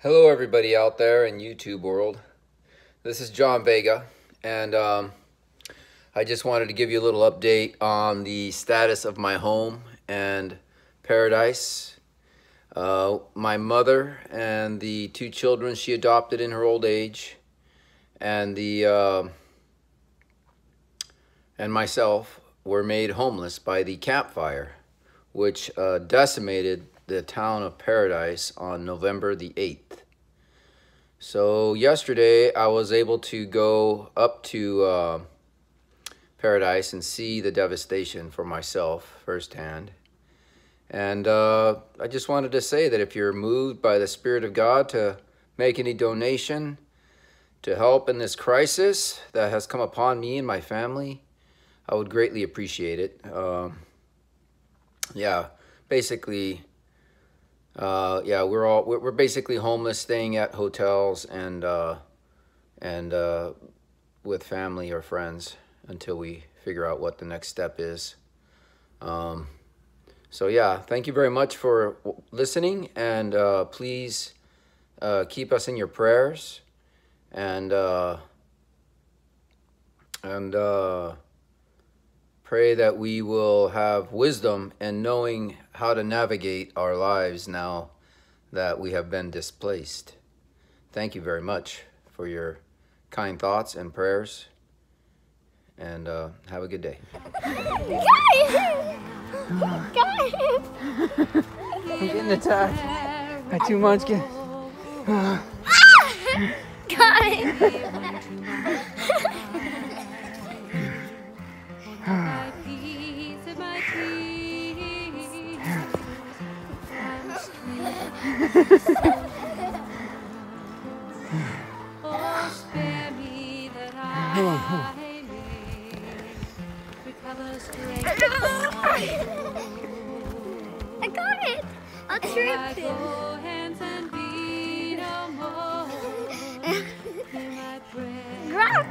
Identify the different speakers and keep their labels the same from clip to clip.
Speaker 1: Hello everybody out there in YouTube world. This is John Vega, and I just wanted to give you a little update on the status of my home and paradise. My mother and the two children she adopted in her old age, and myself were made homeless by the Campfire, which decimated the town of Paradise on November the 8th. So yesterday I was able to go up to Paradise and see the devastation for myself firsthand. And I just wanted to say that if you're moved by the Spirit of God to make any donation to help in this crisis that has come upon me and my family, I would greatly appreciate it. Basically, we're basically homeless, staying at hotels and with family or friends until we figure out what the next step is. So yeah, thank you very much for listening, and please keep us in your prayers, and pray that we will have wisdom in knowing how to navigate our lives now that we have been displaced. Thank you very much for your kind thoughts and prayers, and have a good day.
Speaker 2: Guys!
Speaker 3: I'm getting attacked by 2 munchkins.
Speaker 2: I got it! I'll trip it. Grab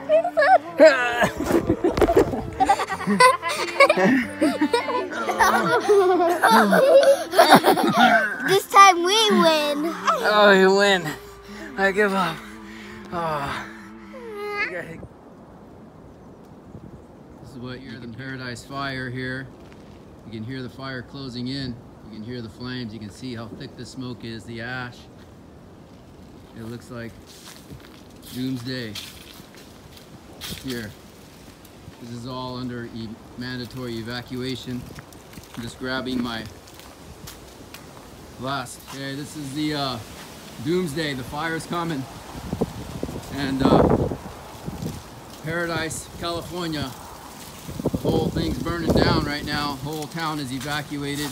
Speaker 2: This time we win.
Speaker 3: Oh, you win. I give up. Oh. This is what you're the Paradise Fire here. You can hear the fire closing in. You can hear the flames. You can see how thick the smoke is, the ash. It looks like doomsday here. This is all under mandatory evacuation. I'm just grabbing my last. Okay, this is the doomsday. The fire's coming. And Paradise, California. The whole thing's burning down right now. The whole town is evacuated.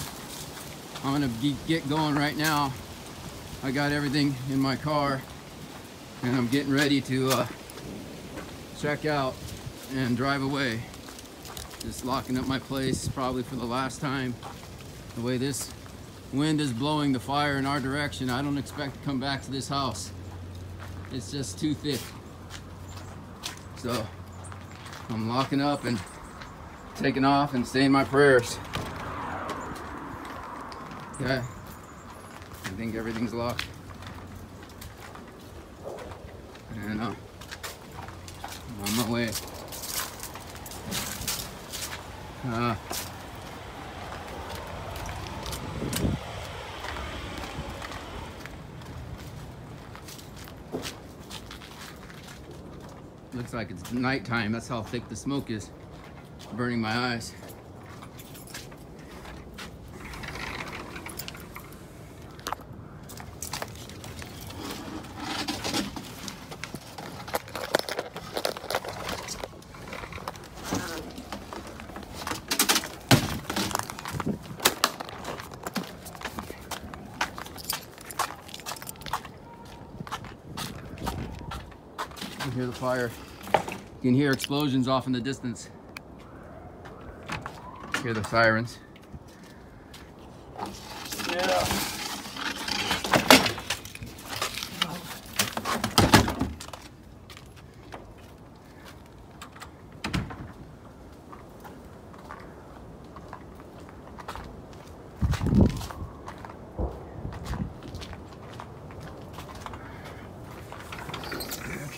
Speaker 3: I'm gonna get going right now. I got everything in my car, and I'm getting ready to check out and drive away. Just locking up my place probably for the last time. The way this wind is blowing the fire in our direction, I don't expect to come back to this house. It's just too thick. So I'm locking up and taking off and saying my prayers. Okay, I think everything's locked. And I'm on my way. Looks like it's nighttime. That's how thick the smoke is, burning my eyes. You can hear the fire. You can hear explosions off in the distance. Hear the sirens. Yeah.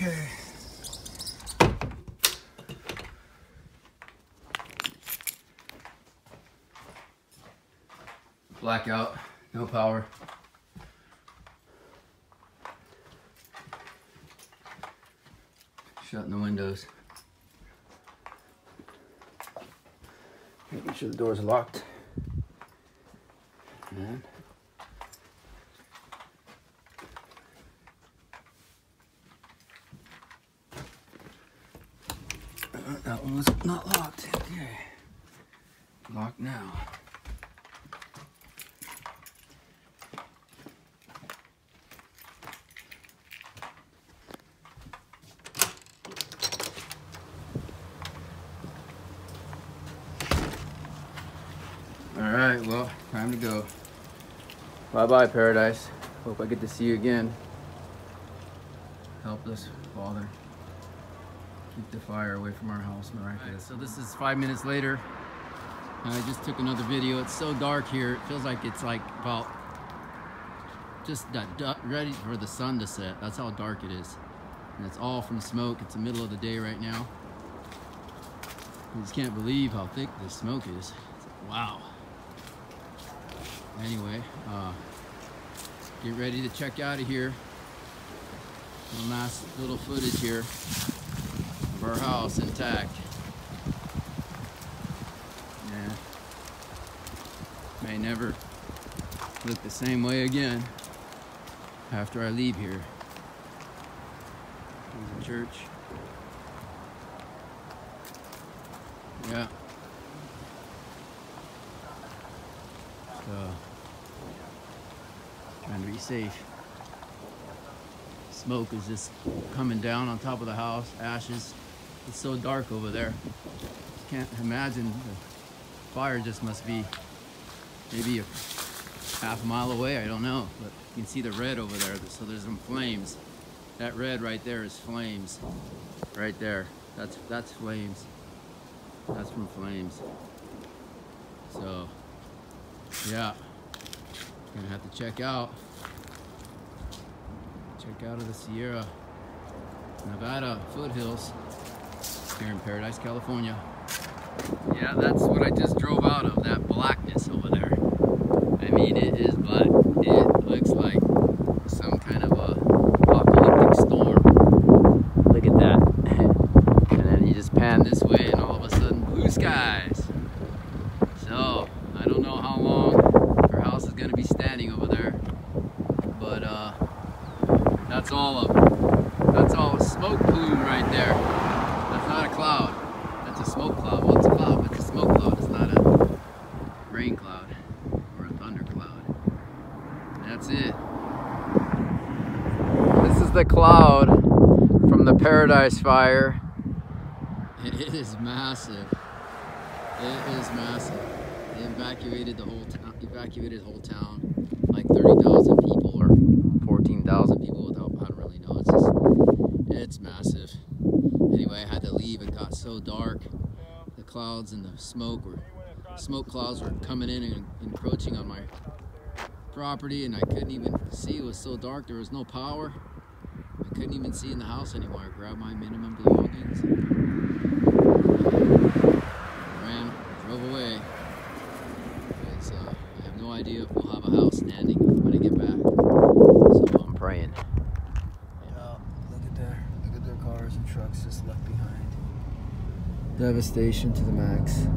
Speaker 3: Okay. Blackout, no power. Shutting the windows. Making sure the door's locked. And that one was not locked. Okay. Locked now. All right, well, time to go. Bye-bye, paradise. Hope I get to see you again. Help us, Father. Keep the fire away from our house, miraculous. So this is 5 minutes later. I just took another video. It's so dark here. It feels like it's like about just ready for the sun to set. That's how dark it is. And it's all from smoke. It's the middle of the day right now. I just can't believe how thick this smoke is. It's like, wow. Anyway, get ready to check out of here. Some nice little footage here of our house intact. Yeah, may never look the same way again after I leave here. There's a church. Yeah. So, trying to be safe. Smoke is just coming down on top of the house, ashes. It's so dark over there. Can't imagine. The fire just must be maybe a half mile away, I don't know. But you can see the red over there, so there's some flames. That red right there is flames. Right there, that's flames. That's from flames. So, yeah, gonna have to check out of the Sierra Nevada foothills here in Paradise, California. Yeah, that's what I just drove out of, that blackness over there. I mean, it is black. It looks like some kind of a apocalyptic storm. Look at that. And then you just pan this way and all of a sudden blue skies. So, I don't know how long our house is going to be standing over there, but that's all a smoke plume right there. That's not a cloud. That's a smoke cloud. Well, it's a cloud, but it's a smoke cloud. It's not a rain cloud or a thunder cloud. That's it. This is the cloud from the Paradise Fire. It is massive. It is massive. They evacuated the whole town. Evacuated the whole town. Like 30,000 people or 14,000 people. I don't really know. It's massive. Anyway, I had to leave. It got so dark. The clouds and the smoke clouds were coming in and encroaching on my property, and I couldn't even see. It was so dark. There was no power. I couldn't even see in the house anymore. I grabbed my minimum belongings, drove away. Because I have no idea if we'll have a house standing when I get back. So I'm praying. Yeah, look at their cars and trucks just left behind. Devastation to the max.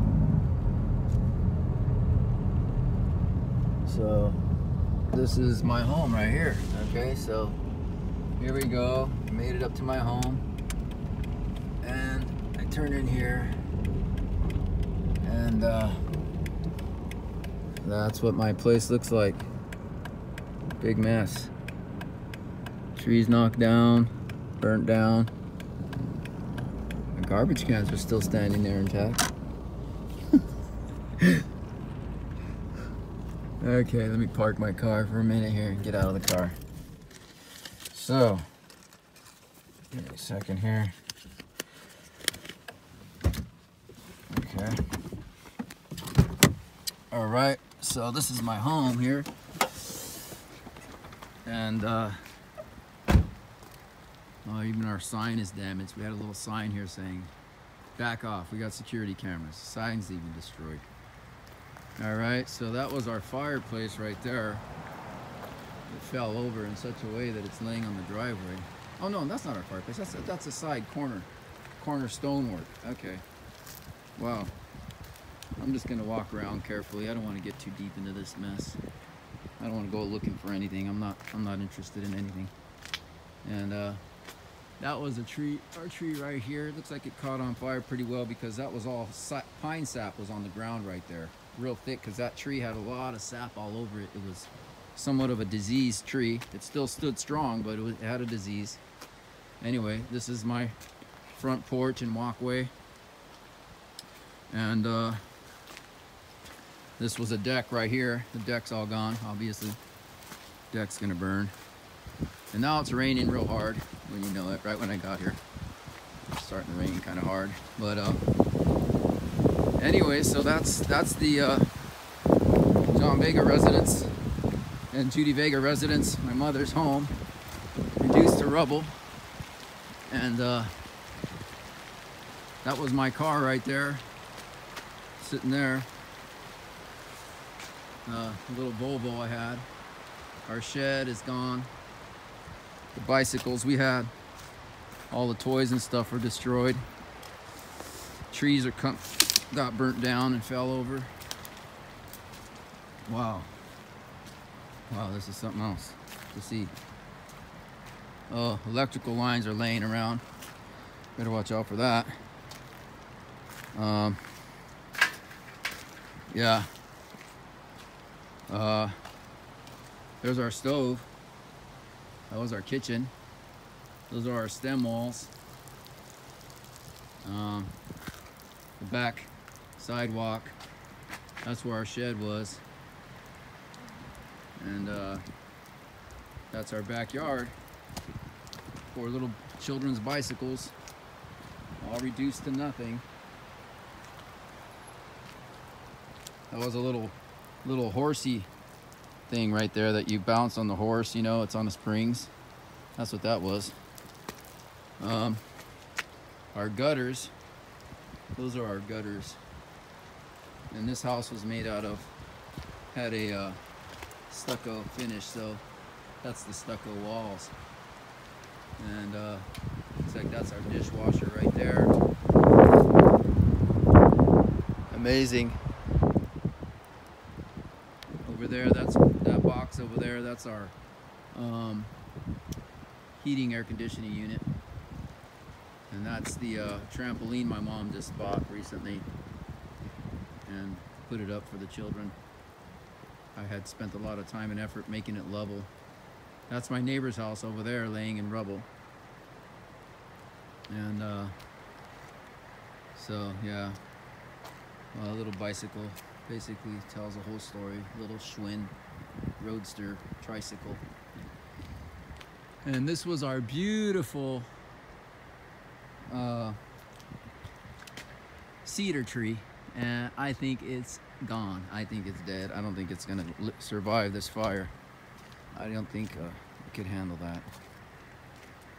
Speaker 3: So this is my home right here. Okay, so here we go. I made it up to my home, and I turn in here, and that's what my place looks like. Big mess. Trees knocked down, burnt down. The garbage cans are still standing there intact. Okay, let me park my car for a minute here and get out of the car. So, give me a second here. Okay. All right, so this is my home here. And my Even our sign is damaged. We had a little sign here saying, back off. We got security cameras. Sign's even destroyed. All right, so that was our fireplace right there. It fell over in such a way that it's laying on the driveway. Oh no, that's not our fireplace. That's a side corner stonework. Okay. Wow. I'm just gonna walk around carefully. I don't want to get too deep into this mess. I don't want to go looking for anything. I'm not interested in anything. And that was a tree, our tree right here. It looks like it caught on fire pretty well because that was all pine sap was on the ground right there, real thick, because that tree had a lot of sap all over it. It was somewhat of a diseased tree. It still stood strong, but it had a disease. Anyway, this is my front porch and walkway. And this was a deck right here. The deck's all gone, obviously. Deck's gonna burn. And now it's raining real hard, when you know it, right when I got here. It's starting to rain kind of hard. But anyway, so that's the John Vega residence and Judy Vega residence, my mother's home, reduced to rubble. And that was my car right there, sitting there. A little Volvo I had. Our shed is gone. The bicycles we had, all the toys and stuff were destroyed. Trees got burnt down and fell over. Wow. Wow, this is something else to see. Oh, electrical lines are laying around. Better watch out for that. Yeah. There's our stove. That was our kitchen. Those are our stem walls. The back sidewalk. That's where our shed was. And that's our backyard. 4 little children's bicycles, all reduced to nothing. That was a little horsey thing right there that you bounce on the horse, you know, it's on the springs. That's what that was. Our gutters, those are our gutters. And this house was made out of, had a stucco finish, so that's the stucco walls. And looks like that's our dishwasher right there. Amazing. Over there, that's that box over there, that's our heating air conditioning unit. And that's the trampoline my mom just bought recently and put it up for the children. I had spent a lot of time and effort making it level. That's my neighbor's house over there laying in rubble. And so yeah, a little bicycle basically tells a whole story. Little Schwinn roadster tricycle. And this was our beautiful cedar tree, and I think it's gone. I think it's dead. I don't think it's gonna survive this fire. I don't think it could handle that.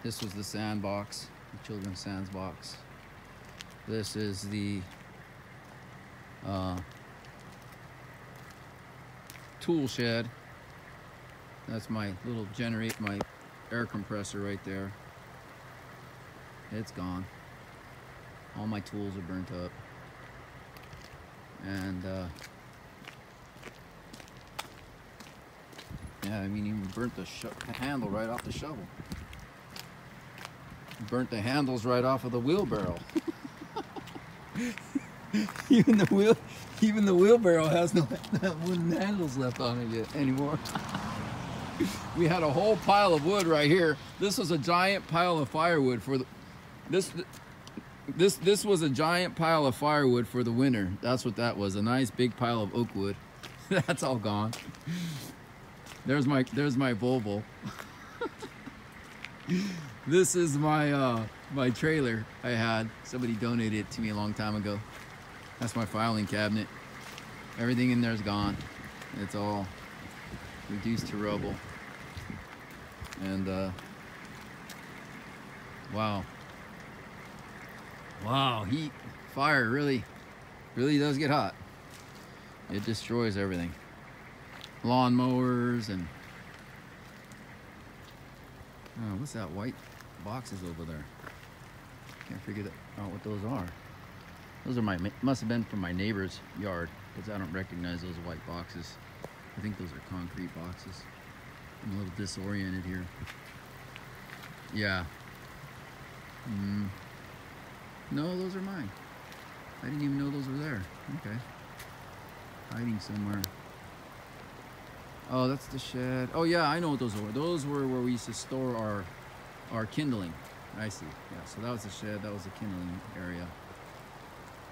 Speaker 3: This was the sandbox, the children's sandbox. This is the tool shed. That's my little my air compressor right there. It's gone. All my tools are burnt up. And yeah, I mean, even burnt the handle right off the shovel. Burnt the handles right off of the wheelbarrow. Even the wheelbarrow has no wooden handles left on it yet anymore. We had a whole pile of wood right here. This was a giant pile of firewood for the this was a giant pile of firewood for the winter. That's what that was. A nice big pile of oak wood. That's all gone. There's my Volvo. This is my my trailer I had. Somebody donated it to me a long time ago. That's my filing cabinet. Everything in there's gone. It's all reduced to rubble. And Wow. Wow, heat, fire really does get hot. It destroys everything. Lawn mowers and oh, what's that white boxes over there? Can't figure out what those are. Those are must have been from my neighbor's yard because I don't recognize those white boxes. I think those are concrete boxes. I'm a little disoriented here. Yeah. No, those are mine. I didn't even know those were there. Okay. Hiding somewhere. Oh, that's the shed. Oh yeah, I know what those were. Those were where we used to store our kindling. I see. Yeah, so that was the shed. That was the kindling area.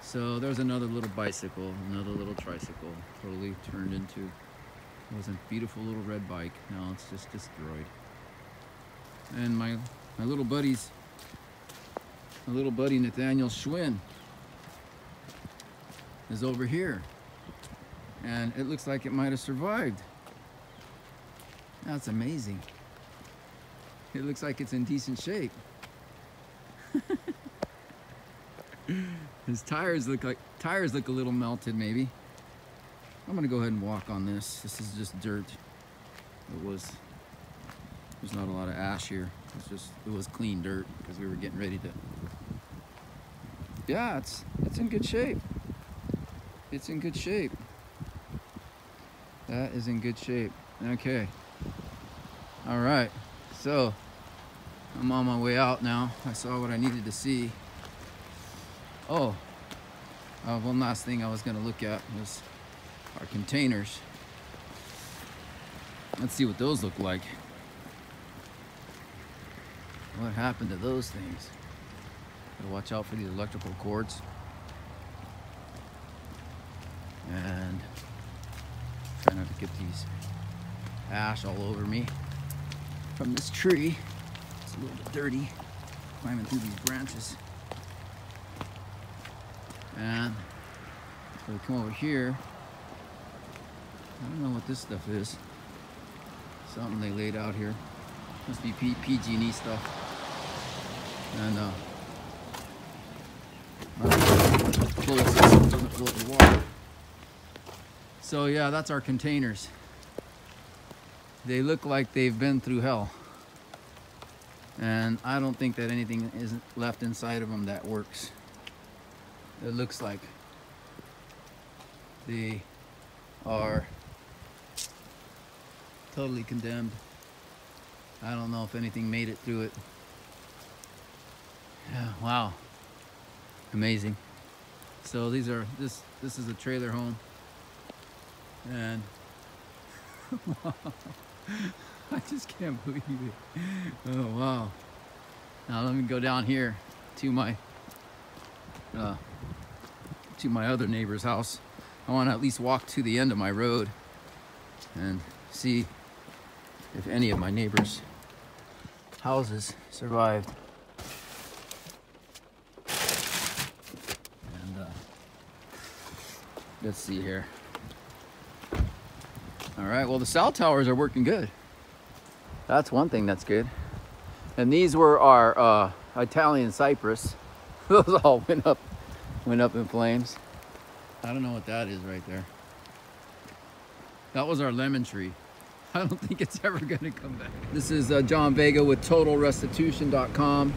Speaker 3: So there's another little bicycle, another little tricycle, totally turned into. It was a beautiful little red bike. Now it's just destroyed. And my little buddy Nathaniel Schwinn is over here. And it looks like it might have survived. That's amazing. It looks like it's in decent shape. His tires look a little melted maybe. I'm gonna go ahead and walk on this. This is just dirt. There's not a lot of ash here. It was clean dirt because we were getting ready to. Yeah, it's in good shape. It's in good shape. That is in good shape. Okay. All right. So I'm on my way out now. I saw what I needed to see. Oh, one last thing I was gonna look at was our containers. Let's see what those look like. What happened to those things? Gotta watch out for these electrical cords. And try not to get these ash all over me from this tree. It's a little bit dirty, climbing through these branches. And so we come over here. I don't know what this stuff is. Something they laid out here. Must be PG&E stuff. And doesn't float in water. So yeah, that's our containers. They look like they've been through hell. And I don't think that anything is left inside of them that works. It looks like they are totally condemned. I don't know if anything made it through it. Yeah, wow. Amazing. So this is a trailer home. And I just can't believe it. Oh wow. Now let me go down here to my other neighbor's house. I want to at least walk to the end of my road and see if any of my neighbors' houses survived. And let's see here. All right, well the cell towers are working good. That's one thing that's good. And these were our Italian cypress. Those all went up in flames. I don't know what that is right there. That was our lemon tree. I don't think it's ever gonna come back. This is John Vega with TotalRestitution.com,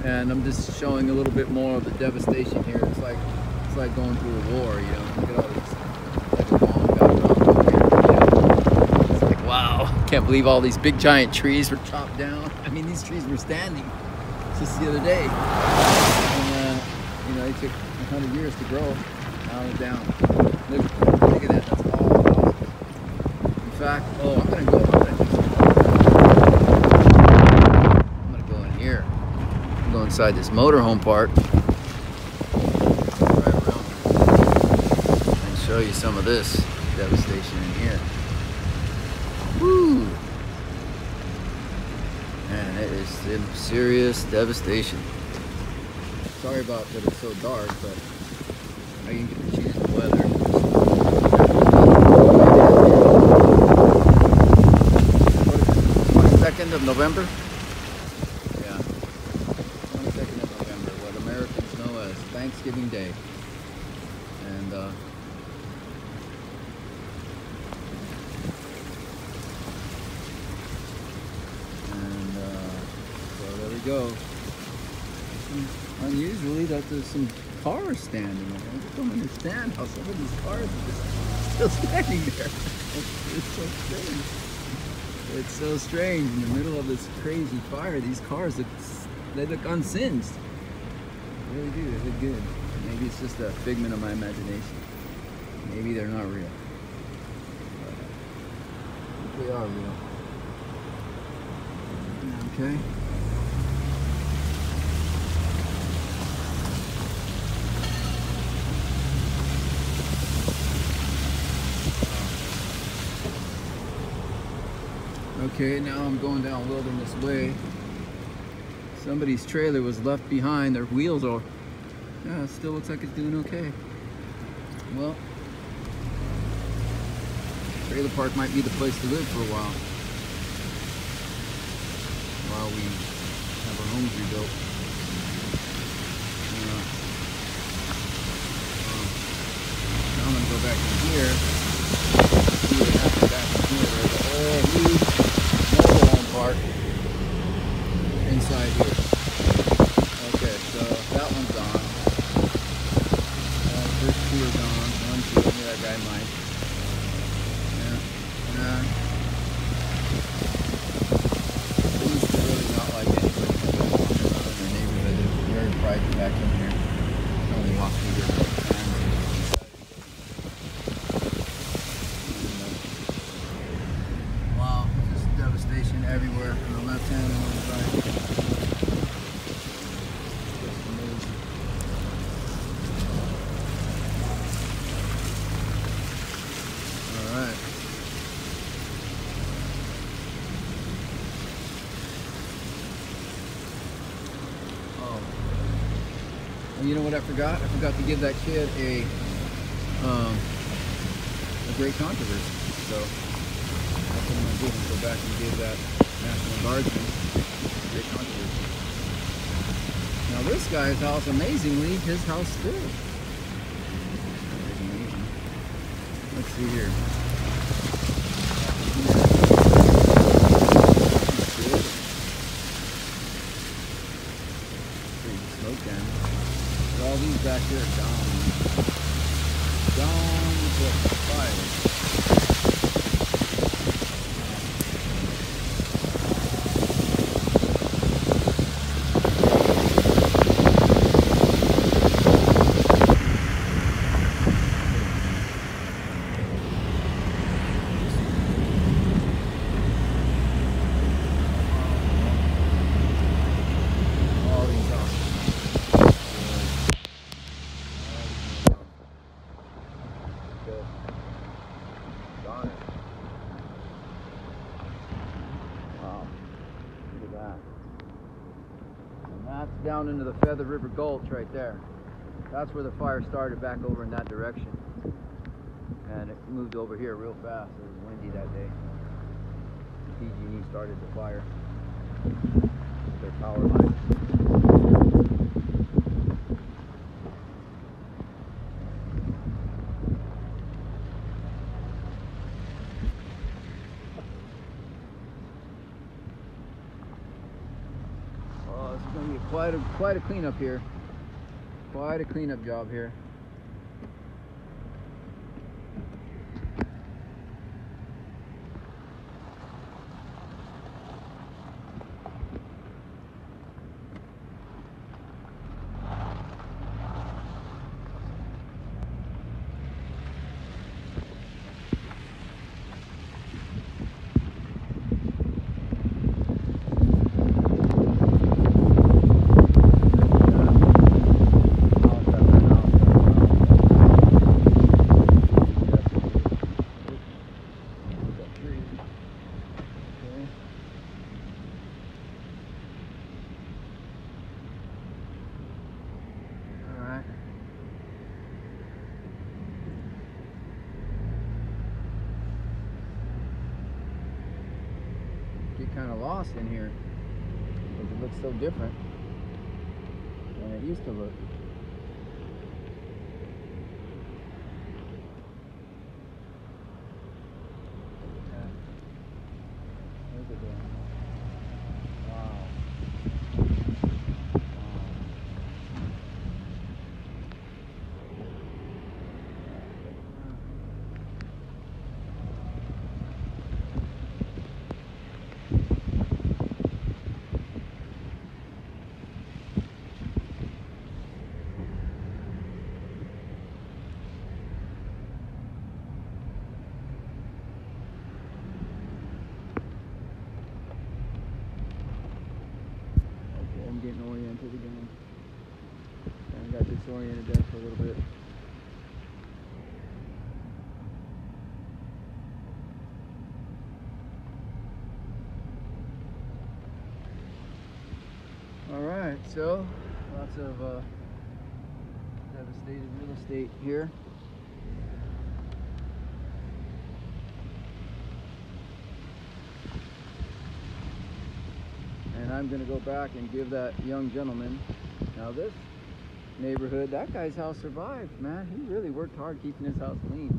Speaker 3: and I'm just showing a little bit more of the devastation here. It's like going through a war, you know. Look at all these, like a bomb background over here. You know? It's like, wow, can't believe all these big giant trees were chopped down. I mean, these trees were standing just the other day, and you know, it took 100 years to grow. Now they're down. Look at that. That's all houses. In fact, oh, I'm gonna go in here. I'm go inside this motorhome park. Right around and show you some of this devastation in here. Woo! Man, it is some serious devastation. Sorry about that it's so dark, but I can get to choose the weather. 22nd of November? Yeah. Thanksgiving Day. And so there we go. Unusually that there's some cars standing there. I just don't understand how some of these cars are just still standing there. It's so strange. It's so strange in the middle of this crazy fire. These cars look, they look unsinged. They really do, they look good. Maybe it's just a figment of my imagination. Maybe they're not real. But they are real. Okay. Okay, now I'm going down Wilderness Way. Somebody's trailer was left behind. Their wheels are, yeah, it still looks like it's doing okay. Well, trailer park might be the place to live for a while we have our homes rebuilt. Now I'm gonna go back in here. See what happens back in here. There's a whole huge mobile home park inside here. Okay, so that one's on. First two are gone. 1, 2, look at that guy Mike. Yeah. They used to really not like anybody to go walking around in their neighborhood. They're very private back in here. They only walk through here all the time. Wow, just devastation everywhere on the left hand and on the right. Just amazing. All right. Oh. And you know what I forgot? I forgot to give that kid a great controversy. So that's what I'm going to do. I'm going to go back and give that National Guardsman a great controversy. Now this guy's house, amazingly, his house stood. That's amazing. Let's see here. Pretty smoke down. But all these back here are gone. Gone with the fire. Down into the Feather River Gulch right there. That's where the fire started, back over in that direction. And it moved over here real fast. It was windy that day. PG&E started the fire. Their power line. Quite a cleanup here. Quite a cleanup job here. Kind of lost in here because it looks so different than it used to look. disoriented there for a little bit. All right, so lots of devastated real estate here. And I'm gonna go back and give that young gentleman, now this neighborhood, that guy's house survived, man. He really worked hard keeping his house clean.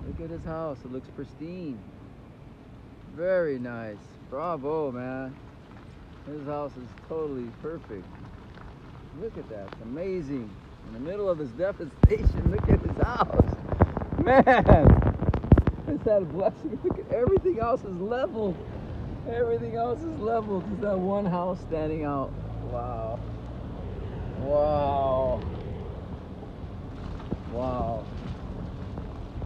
Speaker 3: Look at his house, it looks pristine. Very nice, bravo, man. His house is totally perfect. Look at that, it's amazing. In the middle of his devastation, look at his house. Man, is that a blessing? Look at everything else is level. Everything else is level. Just that one house standing out. Wow. Wow. Wow.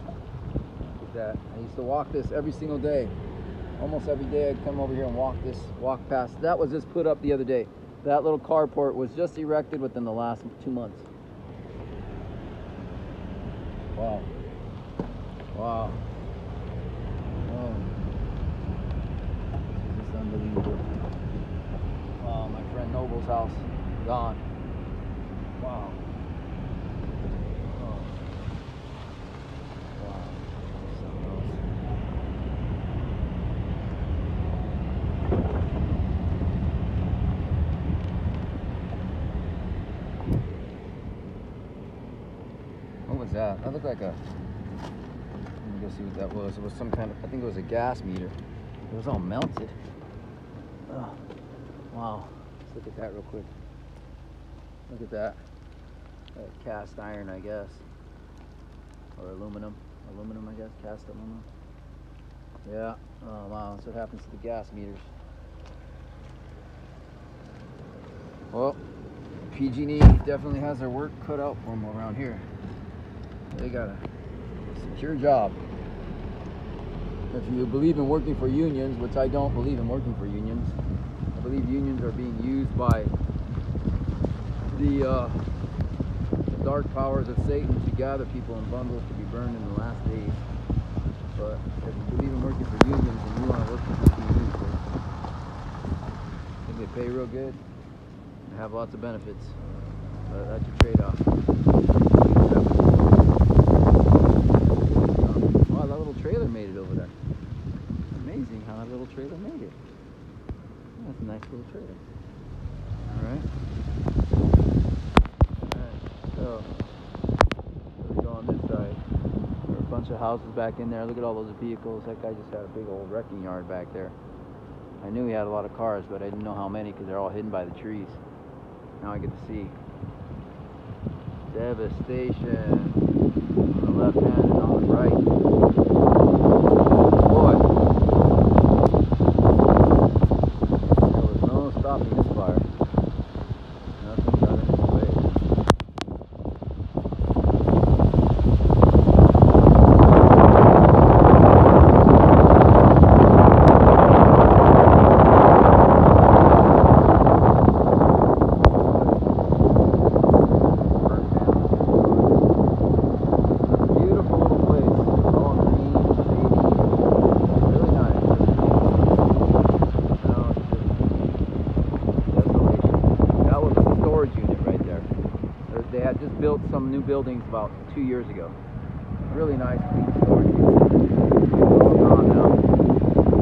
Speaker 3: Look at that. I used to walk this every single day. Almost every day I'd come over here and walk past. That was just put up the other day. That little carport was just erected within the last 2 months. Wow. Wow. Oh. This is unbelievable. Wow, my friend Noble's house, gone. Wow. Oh. Wow. Something else. What was that? That looked like a... Let me go see what that was. It was some kind of... I think it was a gas meter. It was all melted. Oh, wow. Let's look at that real quick. Look at that. Cast iron, I guess. Or aluminum. Aluminum, I guess. Cast aluminum. Yeah. Oh, wow. That's what happens to the gas meters. Well, PG&E definitely has their work cut out for them around here. They got a secure job. If you believe in working for unions, which I don't believe in working for unions, I believe unions are being used by the dark powers of Satan to gather people in bundles to be burned in the last days. But if you believe in working for unions and you want to work for PG&E, I think they pay real good and have lots of benefits. But that's your trade-off. Wow, that little trailer made it over there. Amazing how that little trailer made it. That's a nice little trailer. Alright. Alright, so we go on this side. There are a bunch of houses back in there. Look at all those vehicles. That guy just had a big old wrecking yard back there. I knew he had a lot of cars, but I didn't know how many because they're all hidden by the trees. Now I get to see. Devastation on the left hand and on the right. Boy, there was no stopping this fire. Nothing got in its way. They had just built some new buildings about 2 years ago. Really nice, clean storage unit. All gone now.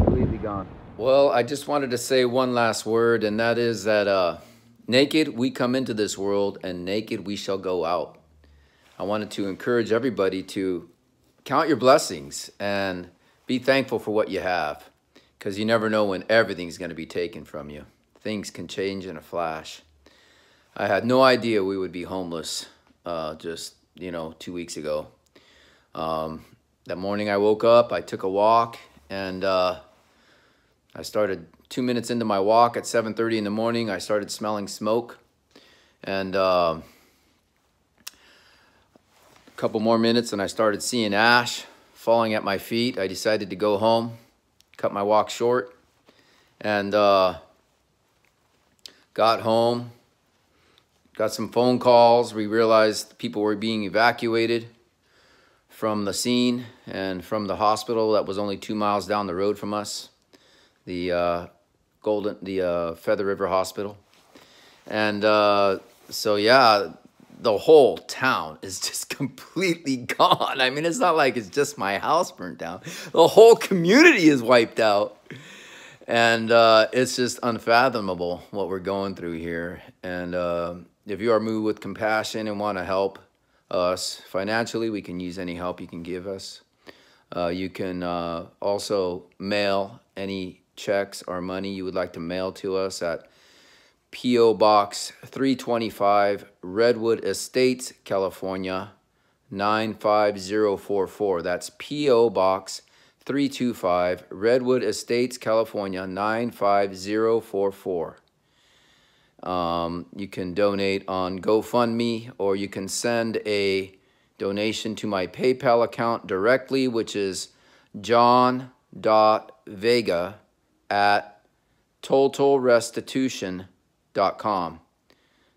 Speaker 3: Completely gone.
Speaker 1: Well, I just wanted to say one last word, and that is that naked we come into this world, and naked we shall go out. I wanted to encourage everybody to count your blessings and be thankful for what you have, because you never know when everything's going to be taken from you. Things can change in a flash. I had no idea we would be homeless just, 2 weeks ago. That morning I woke up, I took a walk, and I started 2 minutes into my walk at 7:30 in the morning. I started smelling smoke, and a couple more minutes and I started seeing ash falling at my feet. I decided to go home, cut my walk short, and got home, got some phone calls. We realized people were being evacuated from the scene and from the hospital that was only 2 miles down the road from us, the Feather River Hospital. And so yeah, the whole town is just completely gone. I mean, it's not like it's just my house burnt down. The whole community is wiped out. And it's just unfathomable what we're going through here. And if you are moved with compassion and want to help us financially, we can use any help you can give us. You can also mail any checks or money you would like to mail to us at P.O. Box 325, Redwood Estates, California, 95044. That's P.O. Box 325, Redwood Estates, California, 95044. You can donate on GoFundMe, or you can send a donation to my PayPal account directly, which is john.vega@totalrestitution.com.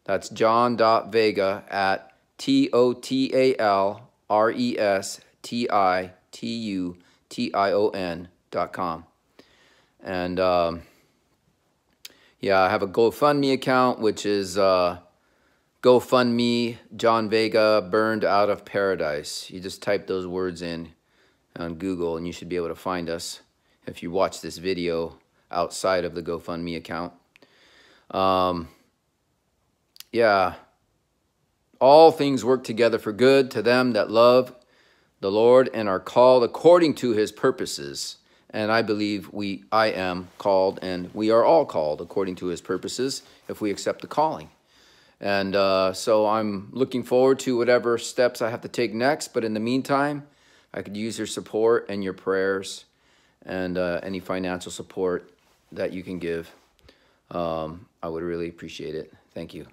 Speaker 1: That's john.vega@totalrestitution.com. And yeah, I have a GoFundMe account, which is GoFundMe John Vega Burned Out of Paradise. You just type those words in on Google and you should be able to find us if you watch this video outside of the GoFundMe account. Yeah, all things work together for good to them that love the Lord and are called according to his purposes. And I believe I am called, and we are all called according to his purposes if we accept the calling. And so I'm looking forward to whatever steps I have to take next. But in the meantime, I could use your support and your prayers and any financial support that you can give. I would really appreciate it. Thank you.